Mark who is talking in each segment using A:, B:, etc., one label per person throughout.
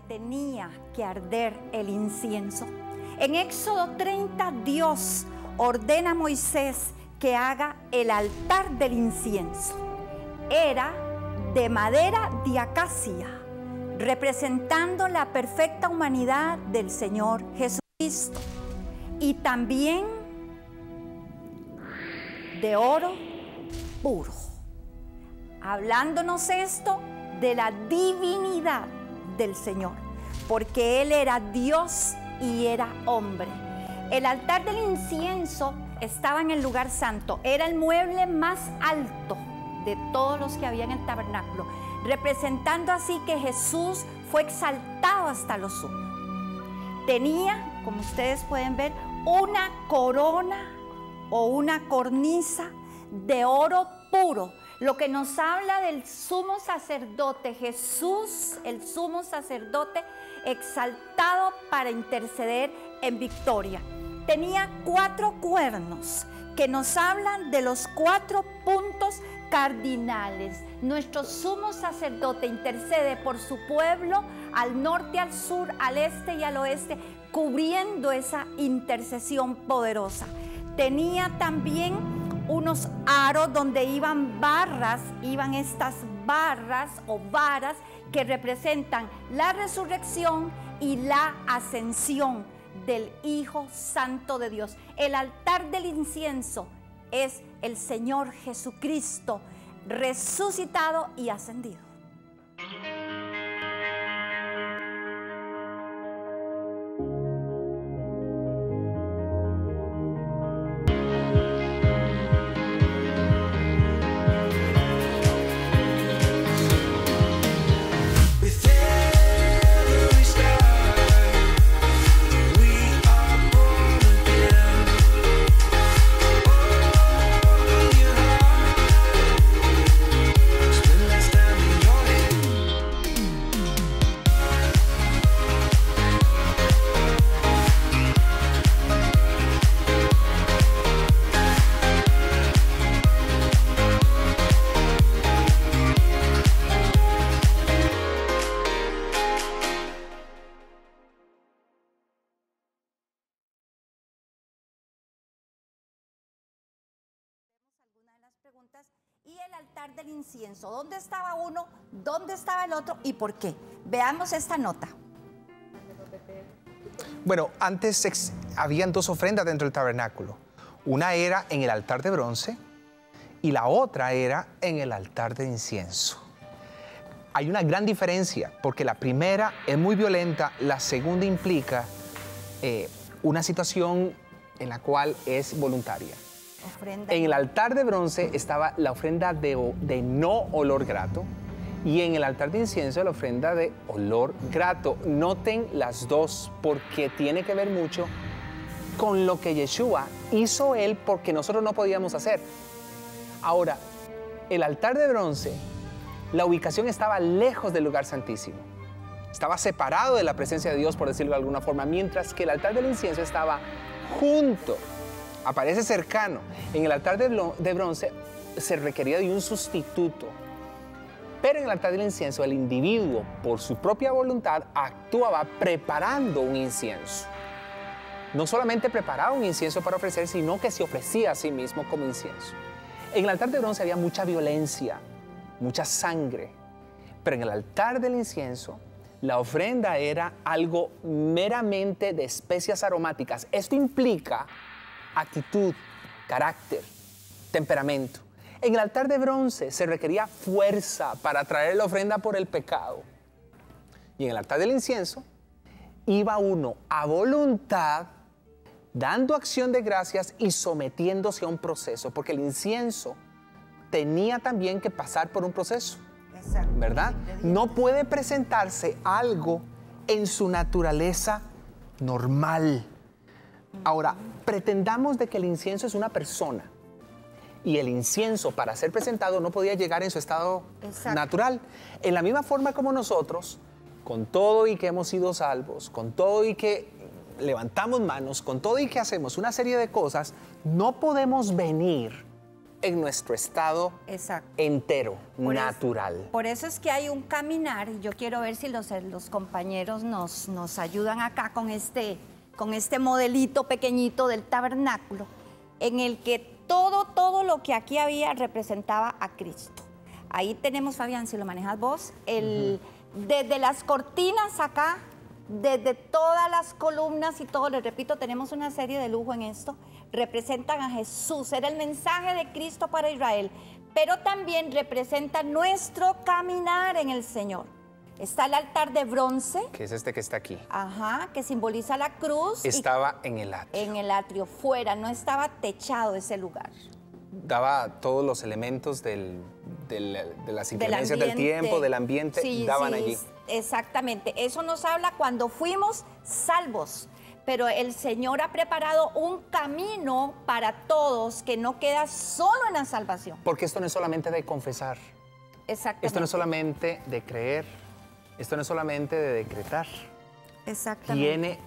A: tenía que arder el incienso. En Éxodo 30, Dios ordena a Moisés que haga el altar del incienso. Era de madera de acacia, representando la perfecta humanidad del Señor Jesucristo. Y también de oro puro. Hablándonos esto de la divinidad del Señor, porque Él era Dios y era hombre. El altar del incienso estaba en el lugar santo, era el mueble más alto de todos los que había en el tabernáculo, representando así que Jesús fue exaltado hasta lo sumo. Tenía, como ustedes pueden ver, una corona o una cornisa de oro puro, lo que nos habla del sumo sacerdote, Jesús, el sumo sacerdote, exaltado para interceder en victoria. Tenía 4 cuernos que nos hablan de los 4 puntos cardinales. Nuestro sumo sacerdote intercede por su pueblo al norte, al sur, al este y al oeste, cubriendo esa intercesión poderosa. Tenía también unos aros donde iban estas barras o varas que representan la resurrección y la ascensión del Hijo Santo de Dios. El altar del incienso es el Señor Jesucristo resucitado y ascendido. Y el altar del incienso, ¿dónde estaba uno? ¿Dónde estaba el otro? ¿Y por qué? Veamos esta nota.
B: Bueno, antes habían 2 ofrendas dentro del tabernáculo. Una era en el altar de bronce y la otra era en el altar de incienso. Hay una gran diferencia porque la primera es muy violenta, la segunda implica una situación en la cual es voluntaria.
A: Ofrenda.
B: En el altar de bronce estaba la ofrenda de no olor grato y en el altar de incienso la ofrenda de olor grato. Noten las dos porque tiene que ver mucho con lo que Yeshua hizo Él porque nosotros no podíamos hacer. Ahora, el altar de bronce, la ubicación estaba lejos del lugar santísimo. Estaba separado de la presencia de Dios, por decirlo de alguna forma, mientras que el altar del incienso estaba junto. Aparece cercano. En el altar de bronce se requería de un sustituto. Pero en el altar del incienso el individuo, por su propia voluntad, actuaba preparando un incienso. No solamente preparaba un incienso para ofrecer, sino que se ofrecía a sí mismo como incienso. En el altar de bronce había mucha violencia, mucha sangre. Pero en el altar del incienso, la ofrenda era algo meramente de especias aromáticas. Esto implica actitud, carácter, temperamento. En el altar de bronce se requería fuerza para traer la ofrenda por el pecado. Y en el altar del incienso iba uno a voluntad, dando acción de gracias y sometiéndose a un proceso, porque el incienso tenía también que pasar por un proceso, ¿verdad? No puede presentarse algo en su naturaleza normal. Ahora, pretendamos de que el incienso es una persona y el incienso para ser presentado no podía llegar en su estado natural. En la misma forma como nosotros, con todo y que hemos sido salvos, con todo y que levantamos manos, con todo y que hacemos una serie de cosas, no podemos venir en nuestro estado
A: Exacto.
B: entero,
A: Por
B: natural.
A: Por eso es que hay un caminar, y yo quiero ver si los compañeros nos ayudan acá con este modelito pequeñito del tabernáculo, en el que todo lo que aquí había representaba a Cristo. Ahí tenemos, Fabián, si lo manejas vos, desde las cortinas acá, desde todas las columnas y todo, les repito, tenemos una serie de lujo en esto, representan a Jesús, era el mensaje de Cristo para Israel, pero también representa nuestro caminar en el Señor. Está el altar de bronce.
B: Que es este que está aquí.
A: Ajá, que simboliza la cruz.
B: Estaba en el atrio.
A: En el atrio, fuera, no estaba techado ese lugar.
B: Daba todos los elementos de las inclemencias del tiempo, del ambiente,
A: sí,
B: daban
A: sí,
B: allí.
A: Exactamente, eso nos habla cuando fuimos salvos, pero el Señor ha preparado un camino para todos que no queda solo en la salvación.
B: Porque esto no es solamente de confesar.
A: Exactamente.
B: Esto no es solamente de creer, esto no es solamente de decretar.
A: Exactamente.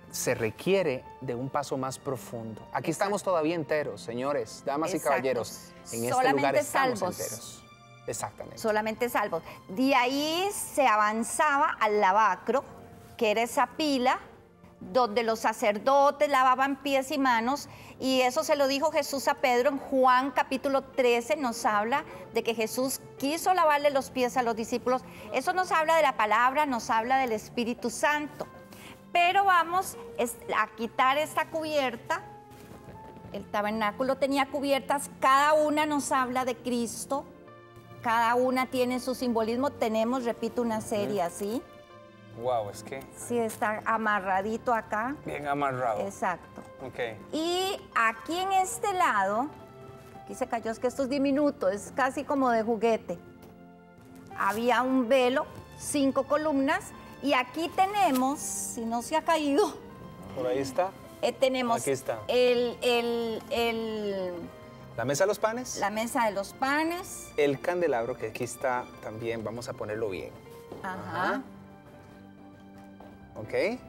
B: Se requiere de un paso más profundo. Aquí estamos todavía enteros, señores, damas y caballeros. En este lugar estamos enteros. Exactamente.
A: Solamente salvos. De ahí se avanzaba al lavacro, que era esa pila donde los sacerdotes lavaban pies y manos, y eso se lo dijo Jesús a Pedro en Juan capítulo 13, nos habla de que Jesús quiso lavarle los pies a los discípulos. Eso nos habla de la palabra, nos habla del Espíritu Santo. Pero vamos a quitar esta cubierta. El tabernáculo tenía cubiertas, cada una nos habla de Cristo, cada una tiene su simbolismo. Tenemos, repito, una serie así.
B: Wow, es que...
A: Sí, está amarradito acá.
B: Bien amarrado.
A: Exacto.
B: Ok.
A: Y aquí en este lado, aquí se cayó, es que esto es diminuto, es casi como de juguete. Había un velo, 5 columnas, y aquí tenemos, si no se ha caído...
B: Por ahí está.
A: Tenemos
B: aquí está. La mesa de los panes.
A: La mesa de los panes.
B: El candelabro, que aquí está también, vamos a ponerlo bien.
A: Ajá.
B: Ok.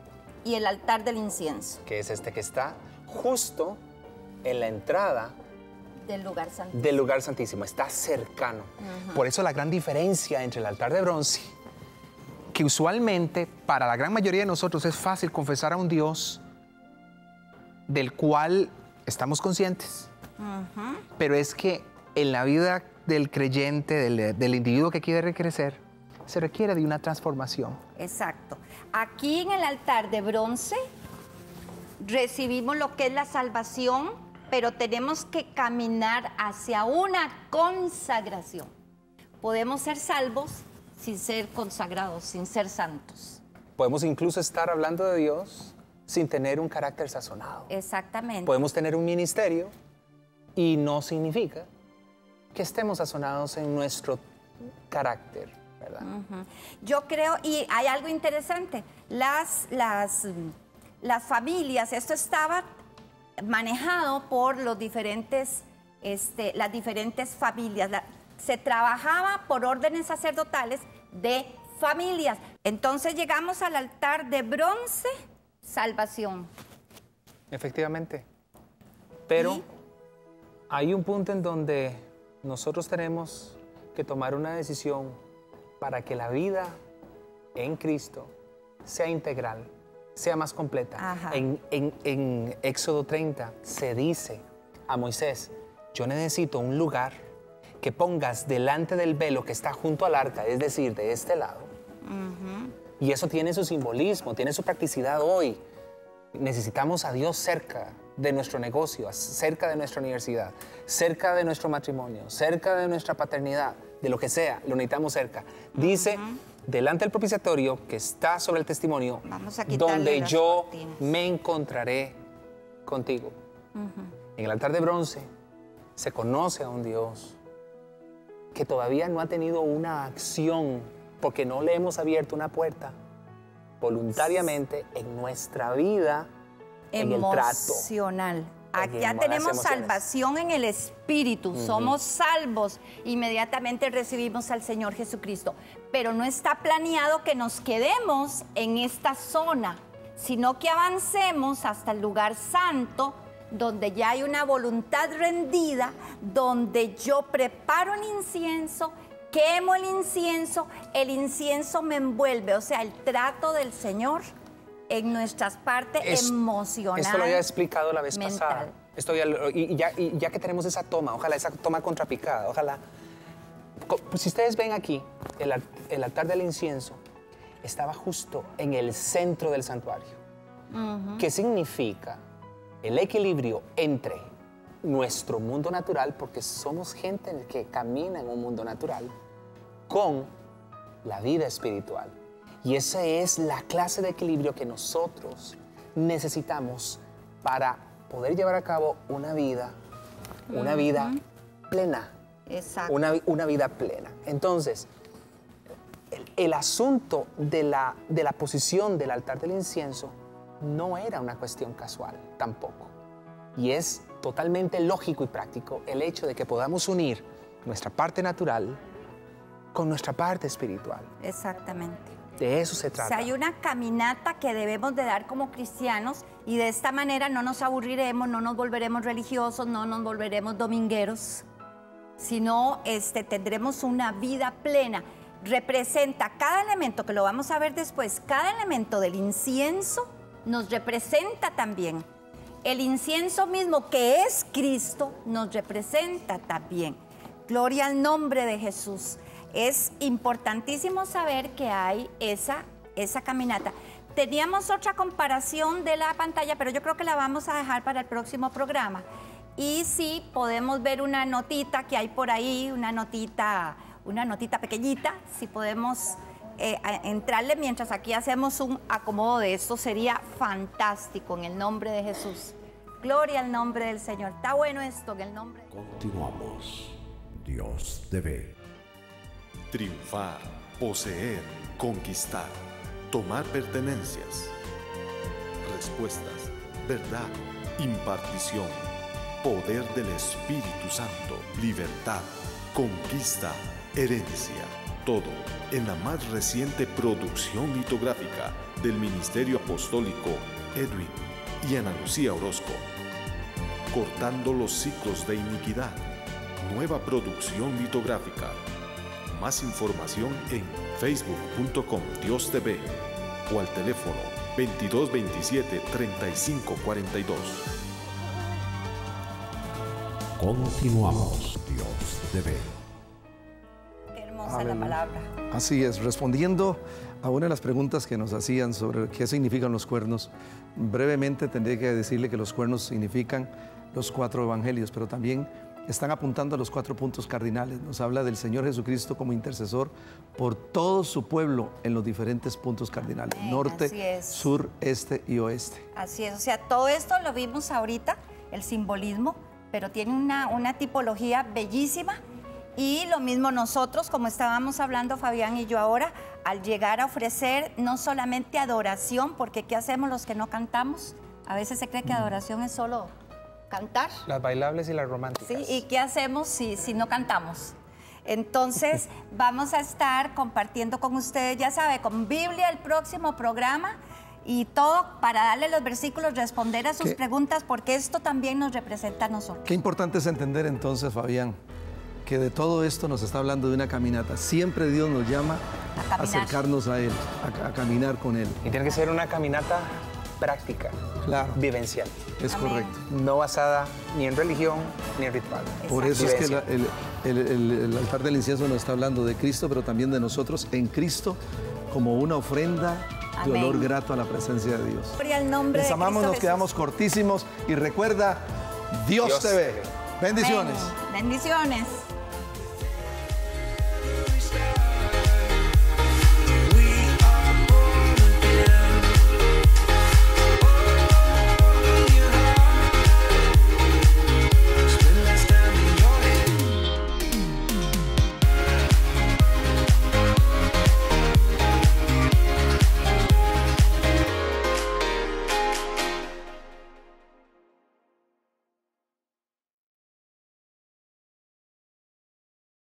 A: Y el altar del incienso.
B: Que es este que está justo en la entrada
A: del lugar santísimo.
B: Del lugar santísimo, está cercano. Por eso la gran diferencia entre el altar de bronce, que usualmente para la gran mayoría de nosotros es fácil confesar a un Dios del cual estamos conscientes. Pero es que en la vida del creyente, del individuo que quiere crecer, se requiere de una transformación.
A: Exacto. Aquí en el altar de bronce recibimos lo que es la salvación, pero tenemos que caminar hacia una consagración. Podemos ser salvos sin ser consagrados, sin ser santos.
B: Podemos incluso estar hablando de Dios sin tener un carácter sazonado.
A: Exactamente.
B: Podemos tener un ministerio y no significa que estemos sazonados en nuestro carácter, ¿verdad?
A: Yo creo, y hay algo interesante, las familias, esto estaba manejado por los diferentes, las diferentes familias. Se trabajaba por órdenes sacerdotales de familias. Entonces llegamos al altar de bronce, salvación.
B: Efectivamente. Pero hay un punto en donde nosotros tenemos que tomar una decisión para que la vida en Cristo sea integral, sea más completa. En Éxodo 30 se dice a Moisés, yo necesito un lugar que pongas delante del velo que está junto al arca, es decir, de este lado. Y eso tiene su simbolismo, tiene su practicidad hoy. Necesitamos a Dios cerca de nuestro negocio, cerca de nuestra universidad, cerca de nuestro matrimonio, cerca de nuestra paternidad, de lo que sea, lo necesitamos cerca. Dice, delante del propiciatorio que está sobre el testimonio, donde yo me encontraré contigo. En el altar de bronce se conoce a un Dios que todavía no ha tenido una acción porque no le hemos abierto una puerta voluntariamente en nuestra vida, en el trato.
A: Emocional. Ya tenemos salvación en el Espíritu, somos salvos, inmediatamente recibimos al Señor Jesucristo. Pero no está planeado que nos quedemos en esta zona, sino que avancemos hasta el lugar santo, donde ya hay una voluntad rendida, donde yo preparo el incienso, quemo el incienso me envuelve, o sea, el trato del Señor en nuestras partes emocionales.
B: Esto lo había explicado la vez
A: mental.
B: pasada. Y ya que tenemos esa toma, ojalá esa toma contrapicada, ojalá. Pues si ustedes ven aquí, el altar del incienso estaba justo en el centro del santuario. ¿Qué significa el equilibrio entre nuestro mundo natural, porque somos gente que camina en un mundo natural, con la vida espiritual? Y esa es la clase de equilibrio que nosotros necesitamos para poder llevar a cabo una vida plena.
A: Exacto.
B: Una vida plena. Entonces, el asunto de la posición del altar del incienso no era una cuestión casual tampoco. Y es totalmente lógico y práctico el hecho de que podamos unir nuestra parte natural con nuestra parte espiritual.
A: Exactamente.
B: De eso se trata.
A: O sea, hay una caminata que debemos de dar como cristianos y de esta manera no nos aburriremos, no nos volveremos religiosos, no nos volveremos domingueros, sino tendremos una vida plena. Representa cada elemento, que lo vamos a ver después, cada elemento del incienso nos representa también. El incienso mismo, que es Cristo, nos representa también. Gloria al nombre de Jesús. Es importantísimo saber que hay esa caminata. Teníamos otra comparación de la pantalla, pero yo creo que la vamos a dejar para el próximo programa. Y sí, podemos ver una notita que hay por ahí, una notita pequeñita, si podemos entrarle mientras aquí hacemos un acomodo de esto, sería fantástico en el nombre de Jesús. Gloria al nombre del Señor. Está bueno esto en el nombre.
C: Continuamos. Dios te ve.
D: Triunfar, poseer, conquistar, tomar pertenencias. Respuestas, verdad, impartición, poder del Espíritu Santo, libertad, conquista, herencia. Todo en la más reciente producción litográfica del Ministerio Apostólico Edwin y Ana Lucía Orozco. Cortando los ciclos de iniquidad. Nueva producción litográfica. Más información en facebook.com Dios TV o al teléfono 2227-3542.
C: Continuamos. Dios te ve.
A: Qué hermosa la palabra.
E: Así es, respondiendo a una de las preguntas que nos hacían sobre qué significan los cuernos, brevemente tendría que decirle que los cuernos significan los 4 evangelios, pero también están apuntando a los 4 puntos cardinales. Nos habla del Señor Jesucristo como intercesor por todo su pueblo en los diferentes puntos cardinales, norte, sur, este y oeste.
A: Así es, o sea, todo esto lo vimos ahorita, el simbolismo, pero tiene una tipología bellísima. Y lo mismo nosotros, como estábamos hablando Fabián y yo ahora, al llegar a ofrecer no solamente adoración, porque ¿qué hacemos los que no cantamos? A veces se cree que adoración es solo cantar.
B: Las bailables y las románticas.
A: Sí, ¿y qué hacemos si no cantamos? Entonces, vamos a estar compartiendo con ustedes, ya sabe, con Biblia el próximo programa y todo para darle los versículos, responder a sus preguntas, porque esto también nos representa a nosotros.
E: Qué importante es entender entonces, Fabián, que de todo esto nos está hablando de una caminata. Siempre Dios nos llama a acercarnos a Él, a caminar con Él.
B: Y tiene que ser una caminata práctica,
E: claro,
B: vivencial.
E: Es correcto.
B: No basada ni en religión ni en ritual.
E: Por eso es que el altar del incienso nos está hablando de Cristo, pero también de nosotros en Cristo como una ofrenda de olor grato a la presencia de Dios. Les amamos, nos quedamos cortísimos y recuerda, Dios te ve. Bendiciones.
A: Amén. Bendiciones.